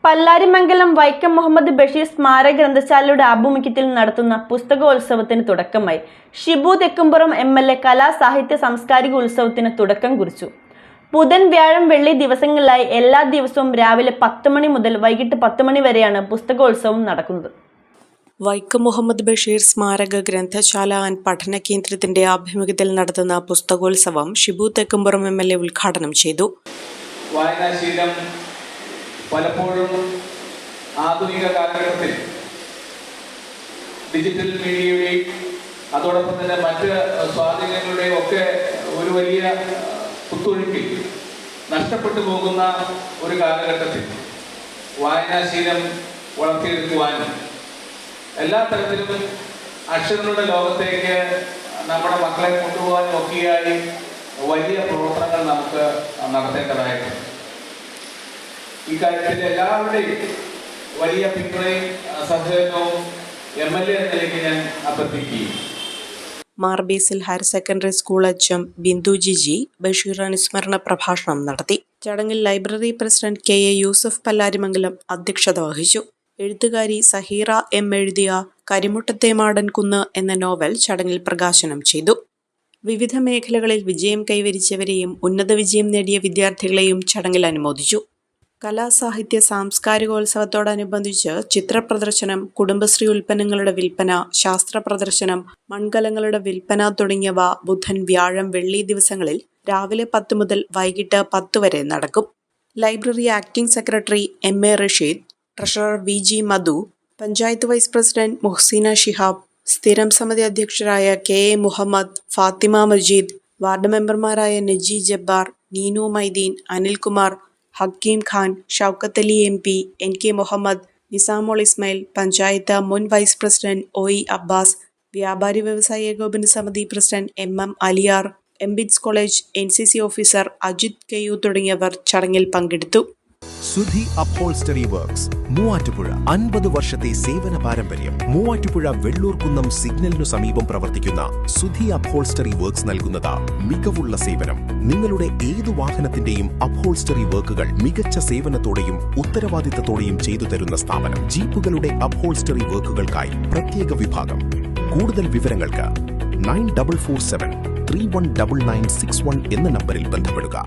പല്ലാരിമംഗലം വൈക്കം മുഹമ്മദ് ബഷീർ സ്മാരക ഗ്രന്ഥശാലയുടെ ആഭിമുഖ്യത്തിൽ നടത്തുന്ന പുസ്തകോത്സവത്തിന് തുടക്കമായി. ഷിബു തെക്കുംപുറം MLA കലാ സാഹിത്യ സാംസ്കാരിക ഉത്സവത്തിന് തുടക്കം കുറിച്ചു. ബുധൻ, വ്യാഴം, വെള്ളി ദിവസങ്ങളിലായി എല്ലാ ദിവസവും രാവിലെ 10 മണി മുതൽ വൈകിട്ട് 10 മണി വരെയാണ് പുസ്തകോത്സവം നടക്കുന്നത്. വൈക്കം മുഹമ്മദ് ബഷീർ സ്മാരക ഗ്രന്ഥശാല ആൻഡ് പഠന കേന്ദ്രത്തിന്റെ ആഭിമുഖ്യത്തിൽ നടത്തുന്ന പുസ്തകോത്സവം ഷിബു തെക്കുംപുറം MLA ഉദ്ഘാടനം ചെയ്തു. വായനാശീലം പലപ്പോഴും ആധുനിക കാലഘട്ടത്തിൽ ഡിജിറ്റൽ മീഡിയയുടെയും അതോടൊപ്പം തന്നെ മറ്റ് സ്വാധീനങ്ങളുടെയും ഒക്കെ ഒരു വലിയ കുത്തൊഴുക്കിൽ നഷ്ടപ്പെട്ടു പോകുന്ന ഒരു കാലഘട്ടത്തിൽ വായനാശീലം വളർത്തിയെടുക്കുവാനും എല്ലാ തരത്തിലും അക്ഷരങ്ങളുടെ ലോകത്തേക്ക് നമ്മുടെ മക്കളെ കൊണ്ടുപോകാനും ഒക്കെയായി വലിയ പ്രവർത്തനങ്ങൾ നമുക്ക് നടത്തേണ്ടതായിട്ടുണ്ട്. ഈ കാര്യത്തിൽ എല്ലാവരുടെയും വലിയ പിന്തുണയും സഹകരണവും MLA എന്ന നിലയ്ക്ക് ഞാൻ അഭ്യർത്ഥിക്കുകയും. മാർബേസിൽ higher secondary school HM Bindu Giji Basheer അനുസ്മരണ പ്രഭാഷണം നടത്തി. ചടങ്ങിൽ library president KA Yusuf Pallarimangalam അധ്യക്ഷത വഹിച്ചു. എഴുത്തുകാരി സഹീറ M എഴുതിയ കരിമുട്ടത്തെ മാടൻ കുന്ന് എന്ന നോവൽ ചടങ്ങിൽ പ്രകാശനം ചെയ്തു. വിവിധ മേഖലകളിൽ വിജയം കൈവരിച്ചവരെയും ഉന്നത വിജയം നേടിയ വിദ്യാർത്ഥികളെയും ചടങ്ങിൽ അനുമോദിച്ചു. കലാസാഹിത്യ സാംസ്കാരികോത്സവത്തോടനുബന്ധിച്ച് ചിത്രപ്രദർശനം, കുടുംബശ്രീ ഉൽപ്പന്നങ്ങളുടെ വിൽപ്പന, ശാസ്ത്ര പ്രദർശനം, മൺകലങ്ങളുടെ വിൽപ്പന തുടങ്ങിയവ ബുധൻ, വ്യാഴം, വെള്ളി ദിവസങ്ങളിൽ രാവിലെ 10 മുതൽ വൈകിട്ട് 10 വരെ നടക്കും. Library acting secretary MA Rasheed, treasurer VG Madhu, panchayat vice president Muhsina Shihab, സ്ഥിരം സമിതി അധ്യക്ഷരായ KA മുഹമ്മദ്, ഫാത്തിമ മജീദ്, വാർഡ് മെമ്പർമാരായ നജി ജബ്ബാർ, നീനു മൈദീൻ, അനിൽകുമാർ, ഹക്കീം ഖാൻ, ഷൗക്കത്ത് അലി MP, NK മുഹമ്മദ്, നിസാമോൾ ഇസ്മായിൽ, പഞ്ചായത്ത് മുൻ വൈസ് പ്രസിഡന്റ് OE അബ്ബാസ്, വ്യാപാരി വ്യവസായ ഏകോപന സമിതി president MM Aliyar, MBITS college NCC officer Ajith KU തുടങ്ങിയവർ ചടങ്ങിൽ പങ്കെടുത്തു. സുധി അപ്ഹോൾസ്റ്ററി വർക്ക്സ് മൂവാറ്റുപുഴ 50 വർഷത്തെ സേവന പാരമ്പര്യം. മൂവാറ്റുപുഴ വെള്ളൂർക്കുന്നം സിഗ്നലിനു സമീപം പ്രവർത്തിക്കുന്ന സുധി അപ്ഹോൾസ്റ്ററി വർക്ക്സ് നൽകുന്നത് മികവുള്ള സേവനം. നിങ്ങളുടെ ഏതു വാഹനത്തിന്റെയും അപ്ഹോൾസ്റ്ററി വർക്കുകൾ മികച്ച സേവനത്തോടെയും ഉത്തരവാദിത്തത്തോടെയും ചെയ്തു തരുന്ന സ്ഥാപനം. ജീപ്പുകളുടെ അപ്ഹോൾസ്റ്ററി വർക്കുകൾക്കായി പ്രത്യേക വിഭാഗം. കൂടുതൽ വിവരങ്ങൾക്ക് 9447 319961 എന്ന നമ്പറിൽ ബന്ധപ്പെടുക.